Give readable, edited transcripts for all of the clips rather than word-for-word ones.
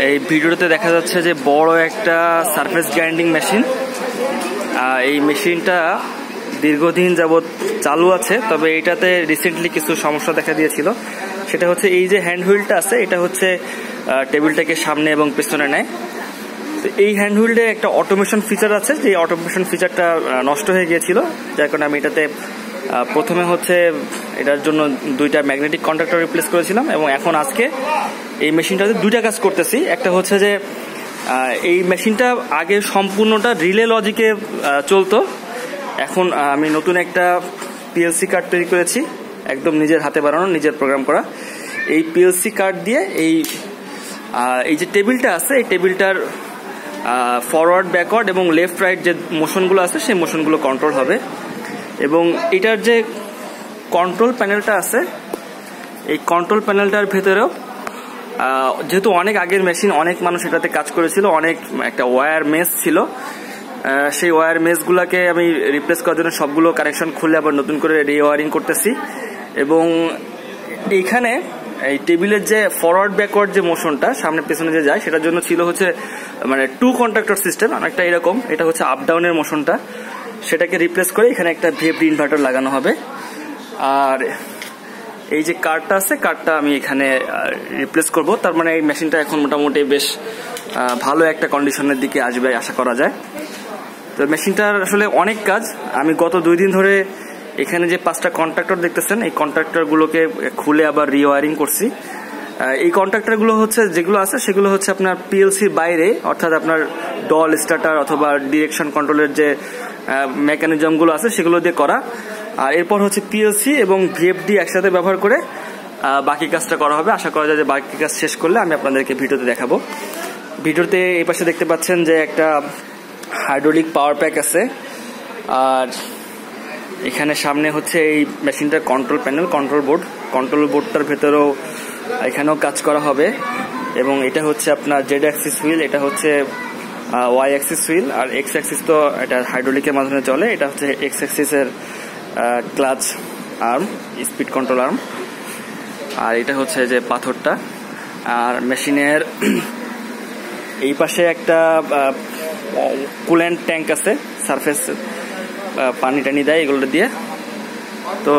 এই ভিডিওতে দেখা যাচ্ছে যে বড় একটা সারফেস গ্রাইন্ডিং মেশিন। এই মেশিনটা দীর্ঘদিন যাবৎ চালু আছে, তবে এটাতে রিসেন্টলি কিছু সমস্যা দেখা দিয়েছিল। সেটা হচ্ছে এই যে হ্যান্ড হুইলটা আছে, এটা হচ্ছে টেবিলটাকে সামনে এবং পেছনে নেয়। তো এই হ্যান্ড হুইলটা একটা অটোমেশন ফিচার আছে, যে অটোমেশন ফিচারটা নষ্ট হয়ে গিয়েছিল, যার কারণে আমি এটাতে প্রথমে হচ্ছে এটার জন্য 2টা ম্যাগনেটিক কন্ট্যাক্টর রিপ্লেস করেছিলাম, এবং এখন আজকে এই মেশিনটাতে 2টা কাজ করতেছি। একটা হচ্ছে যে এই মেশিনটা আগে সম্পূর্ণটা রিলে লজিকে চলতো, এখন আমি নতুন একটা পিএলসি কার্ড তৈরি করেছি, একদম নিজের হাতে বানানো, নিজের প্রোগ্রাম করা। এই পিএলসি কার্ড দিয়ে এই যে টেবিলটা আছে, এই টেবিলটার ফরওয়ার্ড, ব্যাকওয়ার্ড এবং লেফট রাইট যে মোশনগুলো আছে সেই মোশনগুলো কন্ট্রোল হবে। এবং এটার যে কন্ট্রোল প্যানেলটা আছে, এই কন্ট্রোল প্যানেলটার ভেতরেও যেহেতু অনেক আগের মেশিন, অনেক মানুষ এটাতে কাজ করেছিল, অনেক একটা ওয়্যার মেস ছিল, সেই ওয়্যার মেসগুলোকে আমি রিপ্লেস করার জন্য সবগুলো কানেকশন খুলে আবার নতুন করে রিওয়ারিং করতেছি। এবং এইখানে এই টেবিলের যে ফরওয়ার্ড ব্যাকওয়ার্ড যে মোশনটা সামনে পেছনে যে যায়, সেটার জন্য ছিল হচ্ছে মানে 2 কন্ট্যাক্টর সিস্টেম, অনেকটা এরকম। এটা হচ্ছে আপ ডাউনের মোশনটা, সেটাকে রিপ্লেস করে এখানে একটা ভিএফডি ইনভার্টার লাগানো হবে। আর এই যে কার্ডটা আছে, কার্ডটা আমি এখানে রিপ্লেস করব। তার মানে এই মেশিনটা এখন মোটামুটি বেশ ভালো একটা কন্ডিশনের দিকে আসবে আশা করা যায়। তো মেশিনটার আসলে অনেক কাজ। আমি গত 2 দিন ধরে এখানে যে 5টা কন্ট্রাক্টর দেখতেছেন, এই কন্ট্রাক্টরগুলোকে খুলে আবার রিওয়ারিং করছি। এই কন্ট্রাক্টরগুলো হচ্ছে যেগুলো আছে সেগুলো হচ্ছে আপনার পিএলসির বাইরে, অর্থাৎ আপনার ডল স্টার্টার অথবা ডিরেকশন কন্ট্রোলের যে মেকানিজমগুলো আছে সেগুলো দিয়ে করা। আর এরপর হচ্ছে পিএলসি এবং ভিএফডি একসাথে ব্যবহার করে বাকি কাজটা করা হবে। আশা করা যায় যে বাকি কাজ শেষ করলে আমি আপনাদেরকে ভিডিওতে দেখাবো। ভিডিওতে এই পাশে দেখতে পাচ্ছেন যে একটা হাইড্রোলিক পাওয়ার প্যাক আছে, আর এখানে সামনে হচ্ছে এই মেশিনটার কন্ট্রোল প্যানেল, কন্ট্রোল বোর্ডটার ভেতরেও এখানেও কাজ করা হবে। এবং এটা হচ্ছে আপনার জেড অ্যাক্সিস হুইল, এটা হচ্ছে ওয়াই অ্যাক্সিস হুইল, আর এক্স অ্যাক্সিস তো এটা হাইড্রোলিকের মাধ্যমে চলে, এটা হচ্ছে এক্স অ্যাক্সিসের clutch arm, speed control arm. আর এটা হচ্ছে যে পাথরটা। আর মেশিনের এই পাশে একটা কুল্যান্ট ট্যাঙ্ক আছে, সারফেস পানি টানি দেয় এগুলো দিয়ে। তো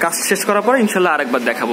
কাজ শেষ করার পরে ইনশাল্লাহ আরেকবার দেখাবো।